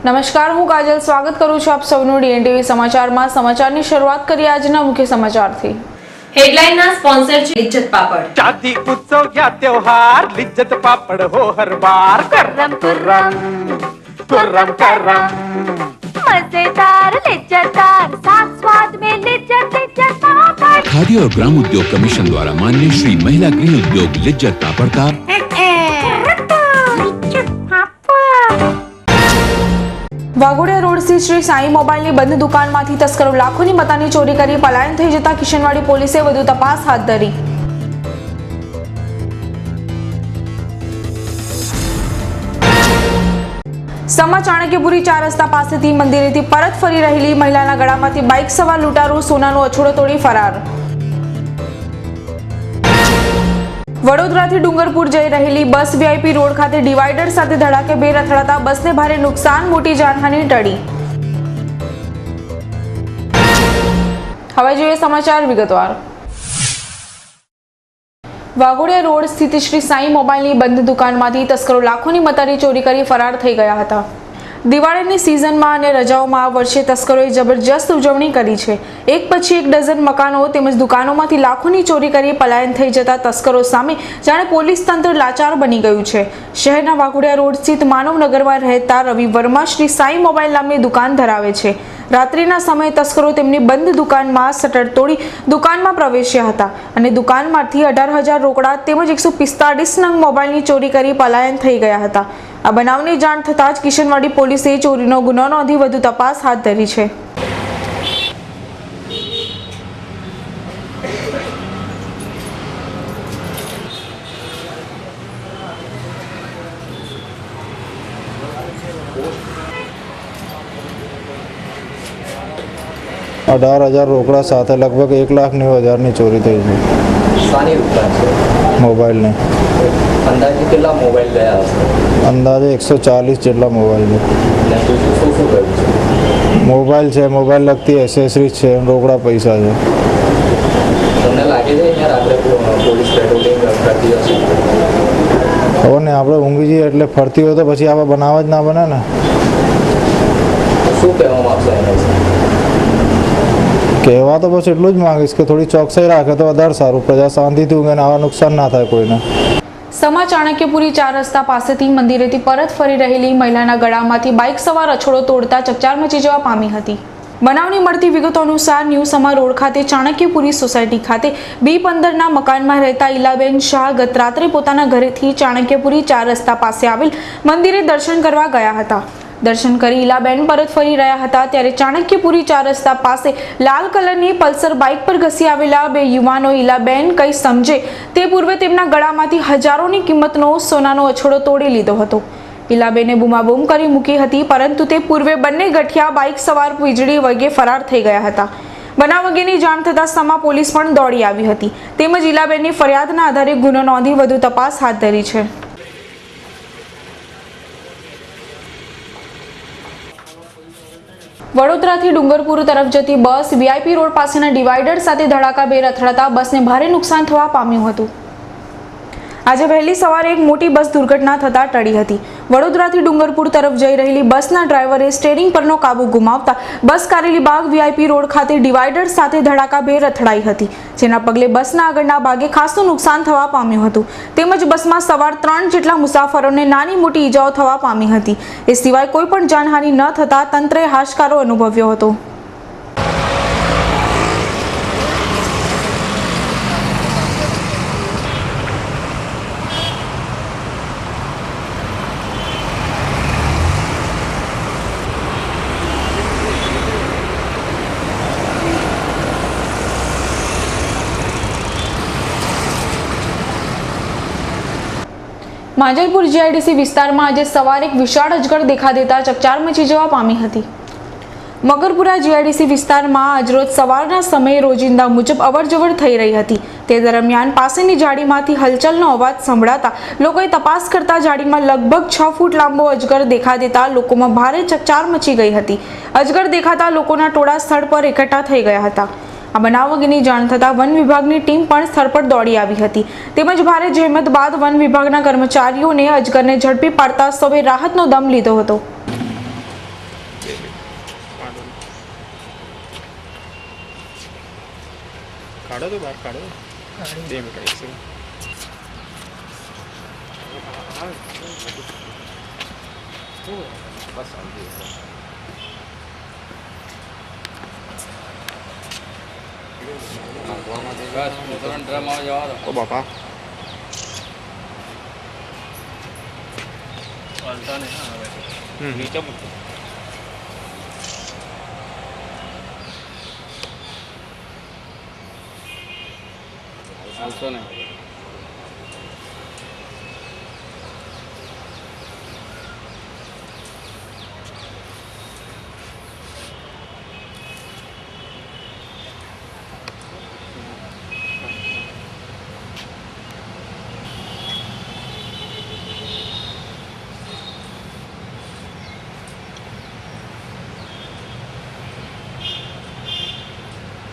નમસ્કાર, હું કાજલ સ્વાગત કરું છું આપ સૌનું ડીએનટીવી સમાચારમાં। સમાચારની શરૂઆત કરીએ આજના મુખ્ય સમાચારથી। हेडलाइन स्पॉन्सर लिज्जत पापड़। शादी उत्सव या त्योहार लिज्जत पापड़ हो हर बार। कर्रम तुर्रम कुर्रम करम मजेदार लिज्जतदार साथ स्वाद में लिज्जत लिज्जत पापड़। खादी और ग्राम उद्योग कमीशन द्वारा मान्य श्री महिला गृह उद्योग लिज्जत पापड़ का વાઘોડિયા રોડ સ્થિત શ્રી સાઈ મોબાઈલની બંધ દુકાનમાંથી તસ્કરો લાખોની મતાની ચોરી કરી પલાયન થઈ જતા કિશનવાડી પોલીસે વધુ તપાસ હાથ ધરી। સમા ચાણક્યપુરી 4 રસ્તા પાસેથી મંદિરેથી પરત ફરી રહેલી મહિલાના ગળામાંથી બાઇક સવાર લૂંટારૂ સોનાનો અછડો તોડી ફરાર। વડોદરાથી ડુંગરપુર જઈ રહેલી બસ વીઆઈપી રોડ ખાતે ડિવાઈડર સાથે ધડાકેભેર અથડાતા બસને ભારે નુકસાન, મોટી જાનહાનિ ટળી। હવે જોઈએ સમાચાર વિગતવાર। વાઘોડિયા રોડ સ્થિત શ્રી સાઈ મોબાઈલની બંધ દુકાનમાંથી તસ્કરો લાખોની મતાની ચોરી કરી ફરાર થઈ ગયા હતા। દિવાળીની સિઝનમાં અને રજાઓમાં આ વર્ષે તસ્કરોએ જબરજસ્ત ઉજવણી કરી છે। એક પછી એક ડઝન મકાનો તેમજ દુકાનોમાંથી લાખોની ચોરી કરી પલાયન થઈ જતા તસ્કરો સામે જાણે પોલીસ તંત્ર લાચાર બની ગયું છે। શહેરના વાઘોડિયા રોડ સ્થિત માનવનગરમાં રહેતા રવિ વર્મા શ્રી સાઈ મોબાઈલ નામની દુકાન ધરાવે છે। રાત્રિના સમયે તસ્કરો તેમની બંધ દુકાનમાં શટર તોડી દુકાનમાં પ્રવેશ્યા હતા અને દુકાનમાંથી 18,000 રોકડા તેમજ 145 નંગ મોબાઈલની ચોરી કરી પલાયન થઈ ગયા હતા। આ બનાવની જાણ થતાં જ કિશનવાડી પોલીસે ચોરીનો ગુનો નોંધી વધુ તપાસ હાથ ધરી છે। अठार हजार रोकड़ा साथ लगभग 1,90,000 ચોરી થઈ છે। સાની દુકાન છે મોબાઈલ ને અંદાજે કેટલા મોબાઈલ ગયા હશે? અંદાજે 140 જેટલા મોબાઈલ છે। ને શું શું કર્યું છે? મોબાઈલ છે, મોબાઈલ લગતી એસેસરીઝ છે, રોકડા પૈસા છે। તમને લાગે છે અહીંયા રાત્રે પોલીસ પેટ્રોલિંગ કરતી હશે? ખબર ને, આપણે ઊંઘી જઈએ એટલે ફરતી હોય તો પછી આવા બનાવ જ ના બને ને। શું કહેવા માંગશો એના વિશે? કહેવા તો બસ એટલું જ માંગીશ કે થોડી ચોકસાઈ રાખે તો વધારે સારું, પ્રજા શાંતિથી ઊંઘે ને આવા નુકસાન ના થાય કોઈને। સમા ચાણક્યપુરી 4 રસ્તા પાસેથી મંદિરેથી પરત ફરી રહેલી મહિલાના ગળામાંથી બાઇક સવાર અછડો તોડતા ચકચાર મચી જવા પામી હતી। બનાવની મળતી વિગતો અનુસાર ન્યૂ સમા રોડ ખાતે ચાણક્યપુરી સોસાયટી ખાતે B15ના મકાનમાં રહેતા ઈલાબેન શાહ ગત રાત્રે પોતાના ઘરેથી ચાણક્યપુરી 4 રસ્તા પાસે આવેલ મંદિરે દર્શન કરવા ગયા હતા। દર્શન કરી ઈલાબેન પરત ફરી રહ્યા હતા ત્યારે ચાણક્યપુરી 4 રસ્તા પાસે લાલ કલરની પલ્સર બાઇક પર ઘસી આવેલા બે યુવાનો ઈલાબેન કંઈ સમજે તે પૂર્વે તેમના ગળામાંથી હજારોની કિંમતનો સોનાનો અછડો તોડી લીધો હતો। ઈલાબેને બૂમાબૂમ કરી મૂકી હતી, પરંતુ તે પૂર્વે બંને ગઠિયા બાઇક સવાર વીજળી વગે ફરાર થઈ ગયા હતા। બનાવ અંગેની જાણ થતાં સમા પોલીસ પણ દોડી આવી હતી તેમજ ઈલાબેનની ફરિયાદના આધારે ગુનો નોંધી વધુ તપાસ હાથ ધરી છે। વડોદરાથી ડુંગરપુર તરફ જતી બસ વીઆઈપી રોડ પાસેના ડિવાઈડર સાથે ધડાકાભેર અથડાતા બસને ભારે નુકસાન થવા પામ્યું હતું। આજે વહેલી સવારે એક મોટી બસ દુર્ઘટના થતાં ટળી હતી। વડોદરાથી ડુંગરપુર તરફ જઈ રહેલી બસના ડ્રાઈવરે સ્ટીયરિંગ પરનો કાબુ ગુમાવતા બસ કારેલીબાગ વીઆઈપી રોડ ખાતે ડિવાઈડર સાથે ધડાકાભેર અથડાઈ હતી, જેના પગલે બસના આગળના ભાગે ખાસું નુકસાન થવા પામ્યું હતું તેમજ બસમાં સવાર 3 જેટલા મુસાફરોને નાની મોટી ઈજાઓ થવા પામી હતી। એ સિવાય કોઈ પણ જાનહાનિ ન થતાં તંત્રએ હાશકારો અનુભવ્યો હતો। માંજલપુર જીઆઈડીસી વિસ્તારમાં આજે સવારે એક વિશાળ અજગર દેખા દેતા ચકચાર મચી જવા પામી હતી। મગરપુરા જીઆઈડીસી વિસ્તારમાં આજરોજ સવારના સમયે રોજિંદા મુજબ અવરજવર થઈ રહી હતી। તે દરમિયાન પાસેની જાળીમાંથી હલચલનો અવાજ સંભળાતા લોકોએ તપાસ કરતા જાળીમાં લગભગ 6 ફૂટ લાંબો અજગર દેખા દેતા લોકોમાં ભારે ચકચાર મચી ગઈ હતી। અજગર દેખાતા લોકોના ટોળા સ્થળ પર એકઠા થઈ ગયા હતા। આ બનાવ અંગેની જાણ થતાં વન વિભાગની ટીમ પણ સ્થળ પર દોડી આવી હતી તેમજ ભારે જહેમત બાદ વન વિભાગના કર્મચારીઓને અજગરને ઝડપી પાડતા સૌએ રાહતનો દમ લીધો હતો। કાઢો તો બહાર કાઢો 2 મિનિટ એક સેકન્ડ બસ ઓ બાપા નીચે મૂકો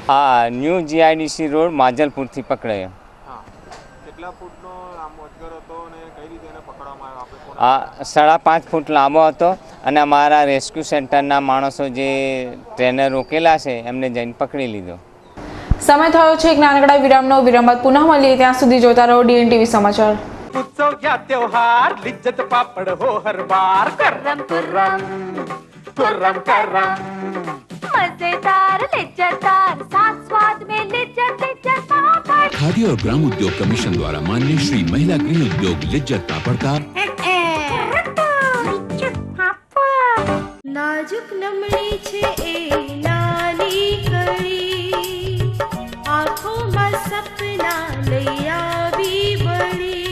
હા ન્યૂ જીઆઈડીસી રોડ માજલપુરથી પકડાયો. કેટલા ફૂટનો લાંબો અજગર હતો અને કઈ રીતે એને પકડવામાં આવ્યો? આ 5.5 ફૂટ લાંબો હતો અને અમારા રેસ્ક્યુ સેન્ટરના માણસો જે ટ્રેનર રોકેલા છે એમને જઈને પકડી લીધો. સમય થયો છે એક નાનકડા વિરામનો. વિરામ બાદ પુનઃ મળીએ. ત્યાં સુધી જોતા રહો DNTV સમાચાર. उत्सव या त्योहार लिज्जत पापड़ हो हर बार कुर्रम कुर्रम कुर्रम करम मजेदार लिज्जतदार साथ स्वाद में लिज्जत लिज्जत पापड़ खादी और ग्राम उद्योग कमीशन द्वारा माननीय श्री महिला गृह उद्योग लिज्जत पापड़ का नाजुक नमणी छे ए नानी कड़ी आँखों सपना लई આવી બળી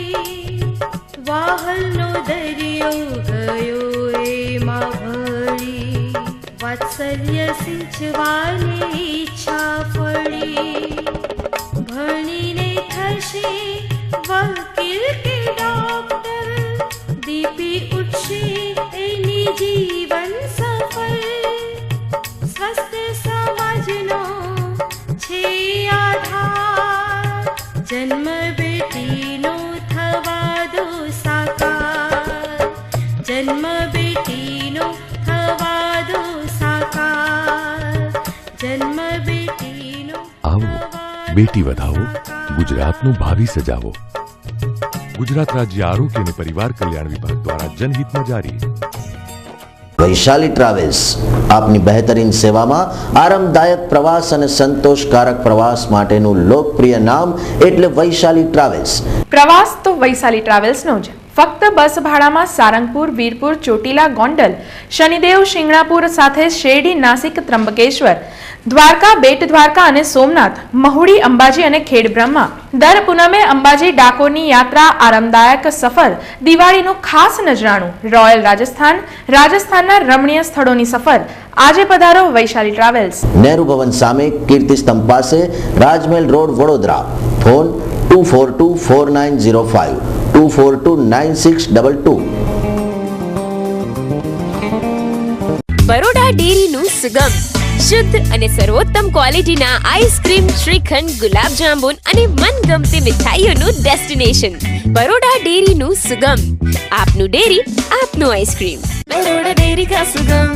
વાહલનો દરિયો ગયો એમાં ભળી વાત્સલ્ય સિંચવાની ઈચ્છા ફળી ભણીને થશે વકીલ કે ડોક્ટર દીપી ઉઠશે એની જીવન સફળ સ્વસ્થ સમાજનો છે આધાર જન્મ બેટીનો થવા દો સાકાર જન્મ બેટીનો થવા દો સાકાર જન્મ બેટીનો આવો બેટી વધાવો ગુજરાતનું ભાવિ સજાવો. ગુજરાત રાજ્ય આરોગ્ય અને પરિવાર કલ્યાણ વિભાગ દ્વારા જનહિતમાં જારી. વૈશાલી ટ્રાવેલ્સ આપની બહેતરીન સેવામાં આરામદાયક પ્રવાસ અને સંતોષકારક પ્રવાસ માટેનું લોકપ્રિય નામ એટલે વૈશાલી ટ્રાવેલ્સ. પ્રવાસ તો વૈશાલી ટ્રાવેલ્સનો જ. ફક્ત બસ ભાડામાં સારંગપુર, વીરપુર, ચોટીલા, ગોંડલ, શનિદેવ, શિંગણાપુર સાથે શેરડી, નાસિક, ત્રંબકેશ્વર, દ્વારકા, બેટ દ્વારકા અને સોમનાથ, મહુડી, અંબાજી અને ખેડબ્રહ્મા. દર પૂનમે અંબાજી ડાકોરની યાત્રા, આરામદાયક સફર, દિવાળીનું ખાસ નજરાણું, રોયલ રાજસ્થાન, રાજસ્થાનના રમણીય સ્થળોની સફર. આજે પધારો વૈશાલી ટ્રાવેલ્સ. નહેરુ ભવન સામે કીર્તિ સ્તંભ પાસે, રાજમહેલ રોડ, વડોદરા. ફોન 24249052 242962. બરોડા ડેરીનું સુગમ શુદ્ધ અને સર્વોત્તમ ક્વોલિટીના આઈસ્ક્રીમ, શ્રીખંડ, ગુલાબ જાંબુન અને મનગમતી મીઠાઈઓનું ડેસ્ટિનેશન. બરોડા ડેરીનું સુગમ. આપનું ડેરી, આપનું આઈસ્ક્રીમ. બરોડા ડેરી કા સુગમ.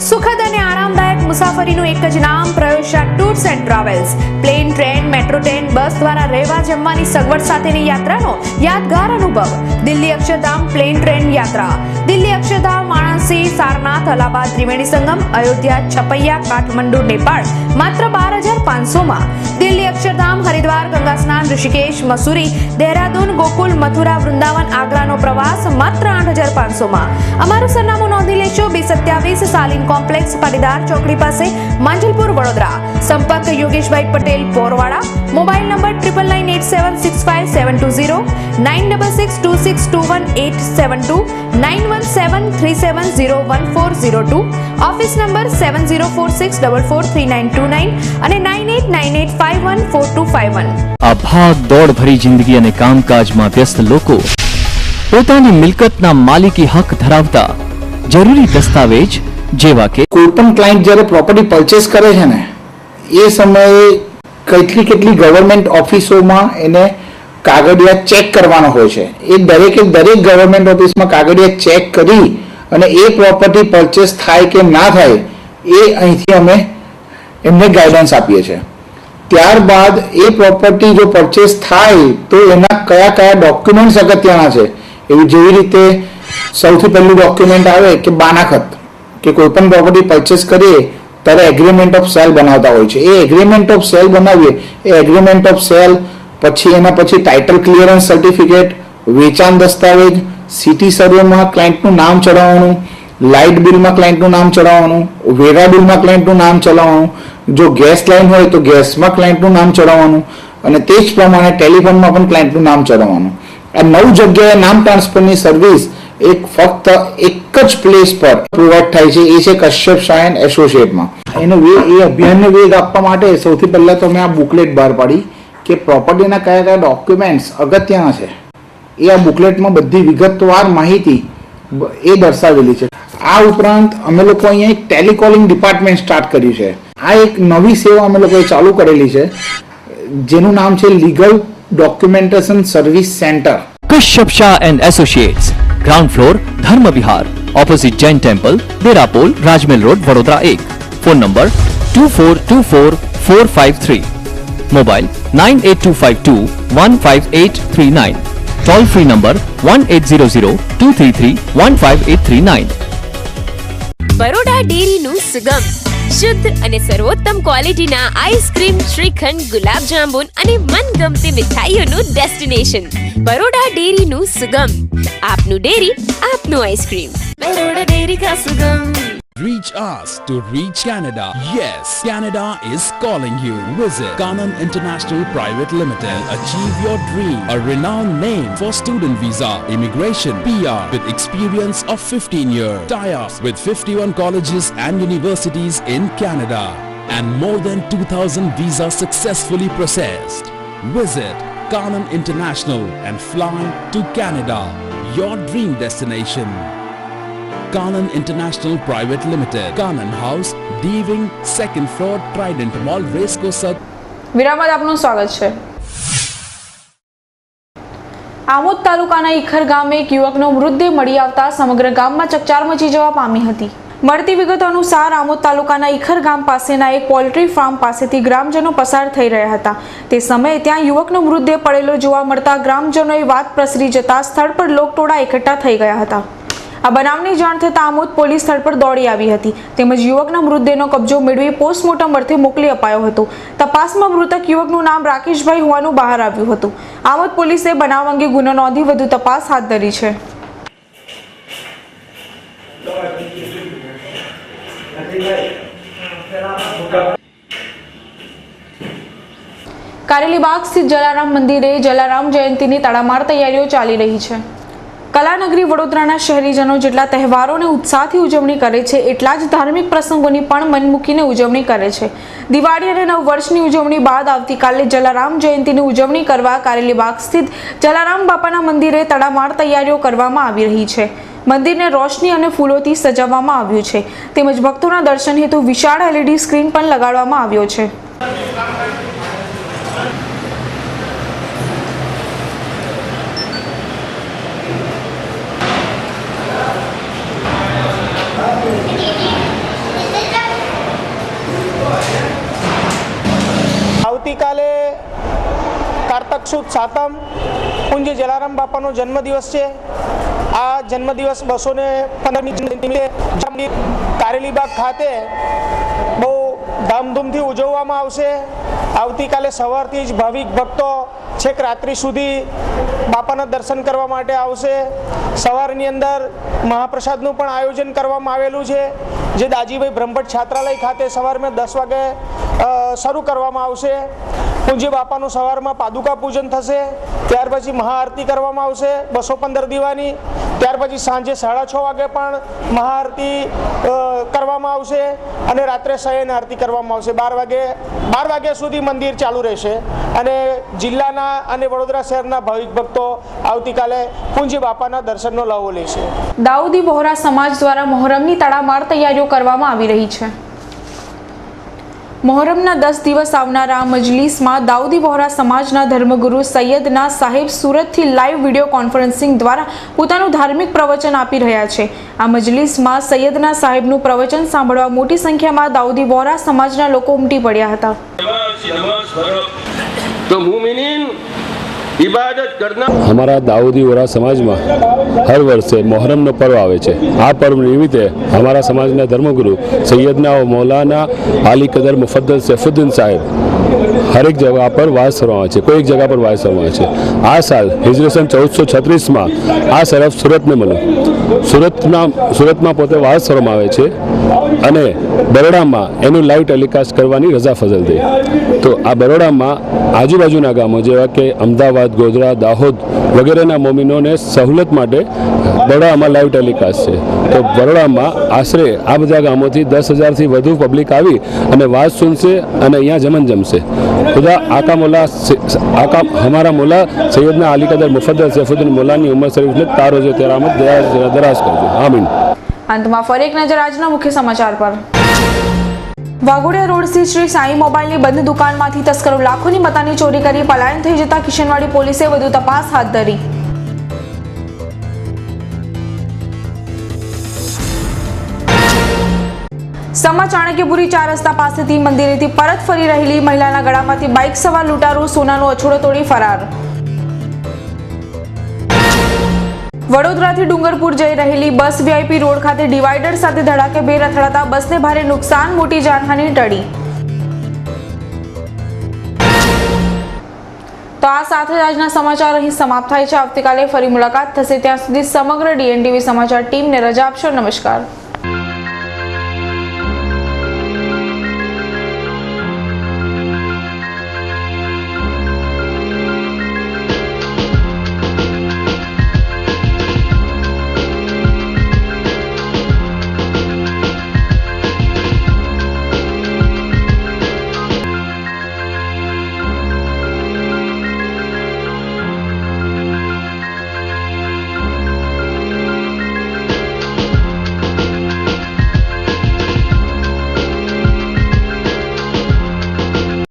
સુખદ અને આરામદાયક મુસાફરીનું એક જ નામ, પ્રયોગશા tours and travels. Plane, train, metro train, bus દ્વારા રહેવા જમવાની સગવડ સાથેની યાત્રાનો યાદગાર અનુભવ. દિલ્હી અક્ષરધામ પ્લેન ટ્રેન યાત્રા. દિલ્હી અક્ષરધામ, વારાણસી, સારનાથ, અલ્હાબાદ, ત્રિવેણી સંગમ, અયોધ્યા, છપૈયા, કાઠમંડુ, નેપાળ માત્ર 12,500માં. દિલ્હી અક્ષરધામ, હરિદ્વાર, ગંગા સ્નાન, ઋષિકેશ, મસૂરી, દહેરાદૂન, ગોકુલ, મથુરા, વૃંદાવન, આગ્રાનો પ્રવાસ માત્ર 8,500માં. અમારું સરનામું નોંધી લેશો. 227 સાલિન કોમ્પ્લેક્સ, પાટીદાર ચોકડી પાસે, માંજલપુર, વડોદરા. સંપર્ક Yogeshbhai Patel, Porwada. Mobile number 9996575720 9662621872 9173701402. Office number 7046443929 અને 9898514251. આ ભાગ દોડ ભરી જિંદગી અને કામકાજમાં વ્યસ્ત લોકો પોતાની મિલકતના માલિકી હક ધરાવતા જરૂરી દસ્તાવેજ જેવા કે કોઈ પણ ક્લાયન્ટ જ્યારે પ્રોપર્ટી પરચેસ કરે છે ને એ સમયે કેટલી ગવર્મેન્ટ ઓફિસોમાં એને કાગળિયા ચેક કરવાનો હોય છે. એ દરેક ગવર્મેન્ટ ઓફિસમાં કાગળિયા ચેક કરી અને એ પ્રોપર્ટી પરચેસ થાય કે ના થાય એ અહીંથી અમે એમને ગાઈડન્સ આપીએ છીએ. ત્યારબાદ એ પ્રોપર્ટી જો પરચેસ થાય તો એના કયા કયા ડોક્યુમેન્ટ્સ અગત્યના છે, એવી જેવી રીતે સૌથી પહેલું ડોક્યુમેન્ટ આવે કે બાનાખત, કે કોઈ પણ પ્રોપર્ટી પરચેસ કરીએ ત્યારે એગ્રીમેન્ટ ઓફ સેલ બનાવતા હોય છે. એ એગ્રીમેન્ટ ઓફ સેલ બનાવીએ, એ એગ્રીમેન્ટ ઓફ સેલ પછી એના પછી ટાઇટલ ક્લિયરન્સ સર્ટિફિકેટ, વેચાણ દસ્તાવેજ, સિટી સર્વેમાં ક્લાયન્ટનું નામ ચડાવવાનું, લાઇટ બિલમાં ક્લાયન્ટનું નામ ચડાવવાનું, વેરા બિલમાં ક્લાયન્ટનું નામ ચડાવવાનું, જો ગેસ લાઇન હોય તો ગેસમાં ક્લાયન્ટનું નામ ચડાવવાનું, અને તે જ પ્રમાણે ટેલિફોનમાં પણ ક્લાયન્ટનું નામ ચડાવવાનું. આ 9 જગ્યાએ નામ ટ્રાન્સફરની સર્વિસ ફક્ત એક જ પ્લેસ પર પ્રોવાઈડ થાય છે, એ છે કશ્યપ શાહ એન્ડ એસોસિએટમાં. એ અભિયાનને વેગ આપવા માટે સૌથી પહેલાં તો મેં આ બુકલેટ બહાર પાડી કે પ્રોપર્ટીના કયા કયા ડોક્યુમેન્ટ્સ અગત્યના છે. એ આ બુકલેટમાં બધી વિગતવાર માહિતી એ દર્શાવેલી છે. આ ઉપરાંત અમે લોકો અહીંયા એક ટેલિકોલિંગ ડિપાર્ટમેન્ટ સ્ટાર્ટ કર્યું છે. આ એક નવી સેવા અમે લોકોએ ચાલુ કરેલી છે જેનું નામ છે legal documentation service centre. Kashyap Shah and associates, ground floor, Dharm Vihar, opposite Jain temple, Derapol, Rajmahel road, Vadodara 1. Phone number 24245453. Mobile 9825215839. Toll free number 180023315839. Baroda ડેરીનું સુગમ, શુદ્ધ અને સર્વોત્તમ ક્વોલિટીના આઈસ્ક્રીમ, શ્રીખંડ, ગુલાબ જાંબુન અને મનગમતી મીઠાઈઓનું ડેસ્ટિનેશન બરોડા ડેરીનું સુગમ. આપનું ડેરી, આપનું આઈસ્ક્રીમ. બરોડા ડેરી કા સુગમ. Reach us to reach Canada. Yes, Canada is calling you. Visit Kanan International Private Limited. Achieve your dream. A renowned name for student visa, immigration, PR with experience of 15 years. Tie-ups with 51 colleges and universities in Canada. And more than 2,000 visas successfully processed. Visit Kanan International and fly to Canada. Your dream destination. Kanan International Private Limited, Kanan House, D-Wing, 2nd floor, Trident Mall, Racecourse. વિરામ બાદ આપનું સ્વાગત છે. આમોદ તાલુકાના ઈખર ગામે એક યુવકનો મૃતદેહ મળી આવતા સમગ્ર ગામમાં ચકચાર મચી જવા પામી હતી. મળતી વિગતો અનુસાર આમોદ તાલુકાના ઈખર ગામ પાસેના એક પોલ્ટ્રી ફાર્મ પાસેથી ગ્રામજનો પસાર થઈ રહ્યા હતા. તે સમયે ત્યાં યુવકનો મૃતદેહ પડેલો જોવા મળતા ગ્રામજનોએ વાત પ્રસરી જતા સ્થળ પર લોકટોળા એકઠા થઈ ગયા હતા. આ બનાવની જાણ થતાં આમોદ પોલીસ સ્થળ પર દોડી આવી હતી તેમજ યુવકના મૃતદેહનો કબજો મેળવી પોસ્ટમોર્ટમ અર્થે મોકલી અપાયો હતો. તપાસમાં મૃતક યુવકનું નામ રાકેશભાઈ હોવાનું બહાર આવ્યું હતું. આમોદ પોલીસે બનાવ અંગે ગુનો નોંધી વધુ તપાસ હાથ ધરી છે. કારેલીબાગ સ્થિત જલારામ મંદિરે જલારામ જયંતીની તડામાર તૈયારીઓ ચાલી રહી છે. કલાનગરી વડોદરાના શહેરીજનો જેટલા તહેવારોને ઉત્સાહથી ઉજવણી કરે છે એટલા જ ધાર્મિક પ્રસંગોની પણ મન મૂકીને ઉજવણી કરે છે. દિવાળી અને નવ વર્ષની ઉજવણી બાદ આવતીકાલે જલારામ જયંતીની ઉજવણી કરવા કારેલીબાગ સ્થિત જલારામ બાપાના મંદિરે તડામાર તૈયારીઓ કરવામાં આવી રહી છે. મંદિરને રોશની અને ફૂલોથી સજાવવામાં આવ્યું છે તેમજ ભક્તોના દર્શન હેતુ વિશાળ LED સ્ક્રીન પણ લગાડવામાં આવ્યો છે. આવતીકાલે કારતક સુદ સાતમ પૂજ્ય જલારામ બાપાનો જન્મદિવસ છે. આ જન્મદિવસ 215મી કારેલીબાગ ખાતે બહુ ધામધૂમથી ઉજવવામાં આવશે. આવતીકાલે સવારથી જ ભાવિક ભક્તો છેક રાત્રિ સુધી બાપાના દર્શન કરવા માટે આવશે. સવારની અંદર મહાપ્રસાદનું પણ આયોજન કરવામાં આવેલું છે જે દાજીભાઈ બ્રહ્મભટ્ટ છાત્રાલય ખાતે સવારમાં 10 વાગે શરૂ કરવામાં આવશે. પૂજ્ય બાપાનું સવારમાં પાદુકા પૂજન થશે, ત્યાર પછી મહાઆરતી કરવામાં આવશે 215 દીવાની. ત્યાર પછી સાંજે 6:30 વાગે પણ મહાઆરતી કરવામાં આવશે અને રાત્રે શયન આરતી કરવામાં આવશે. 12 વાગ્યા સુધી મંદિર ચાલુ રહેશે અને જિલ્લાના અને વડોદરા શહેરના ભાવિક ભક્તો આવતીકાલે પૂજ્ય બાપાના દર્શનનો લાવો લેશે. દાઉદી બોહરા સમાજ દ્વારા મોહરમની તડામાર તૈયારીઓ કરવામાં આવી રહી છે. મોહરમના 10 દિવસ આવનારા આ મજલિસમાં દાઉદી વહોરા સમાજના ધર્મગુરુ સૈયદના સાહેબ સુરતથી લાઈવ વિડીયો કોન્ફરન્સિંગ દ્વારા પોતાનું ધાર્મિક પ્રવચન આપી રહ્યા છે। આ મજલિસમાં સૈયદના સાહેબનું પ્રવચન સાંભળવા મોટી સંખ્યામાં દાઉદી વહોરા સમાજના લોકો ઉમટી પડ્યા હતા। हमारा दाऊदी वोरा समाज में हर वर्षे मोहरम नो पर्व आवे छे। आ पर्व निमित्ते हमारा समाज ना धर्मगुरु सैयदना और मौलाना आली कदर मुफद्दल सैफुद्दीन साहेब हर एक जगह पर वास करवा छे, कोई एक जगह पर वास करवा छे। आ साल हिजरी सन 1436 में आ सरफ सूरत ने मळ्यो। सूरत में पोते वास करवामां आवे छे अने बरोड़ा में एनु लाइव टेलिकास्ट करवानी रजा फजल थी। तो आ बरोड़ा में आजूबाजूना गामों जेवा के अमदावाद, गोधरा, दाहोद वगैरह मोमिनों ने सहूलत माटे बरोड़ा में लाइव टेलिकास्ट है। तो बरोड़ा में आश्रे आ बधा गामों थी 10,000 थी वधु पब्लिक आवी अने वाज सुनशे अने अहींया जमन जमशे। खुदा आका हमारा मौला सैयदना अली कदर मुफद्दल सैफुद्दीन मौलानी उमर शरीफ ने तारोजे तेरामत दराज करजो। आमीन। અંતમાં ફરી એક નજર આજના મુખ્ય સમાચાર પર। વાઘોડિયા રોડ સ્થિત શ્રી સાઈ મોબાઈલની બંધ દુકાનમાંથી તસ્કરો લાખોની મતાની ચોરી કરી પલાયન થઈ જતા કિશનવાડી પોલીસે વધુ તપાસ હાથ ધરી। સમા ચાણક્યપુરી 4 રસ્તા પાસેથી મંદિરેથી પરત ફરી રહેલી મહિલાના ગળામાંથી બાઇક સવાર લૂંટારો સોનાનો અછોડો તોડી ફરાર। વડોદરાથી ડુંગરપુર જઈ રહેલી બસ વીઆઈપી રોડ ખાતે ડિવાઈડર સાથે ધડાકેભેર અથડાતા બસને ભારે નુકસાન, મોટી જાનહાનિ ટળી। તો આ સાથે જ આજના સમાચાર અહીં સમાપ્ત થાય છે। આવતીકાલે ફરી મુલાકાત થશે, ત્યાં સુધી સમગ્ર ડીએનટીવી સમાચાર ટીમને રજા આપશો। નમસ્કાર।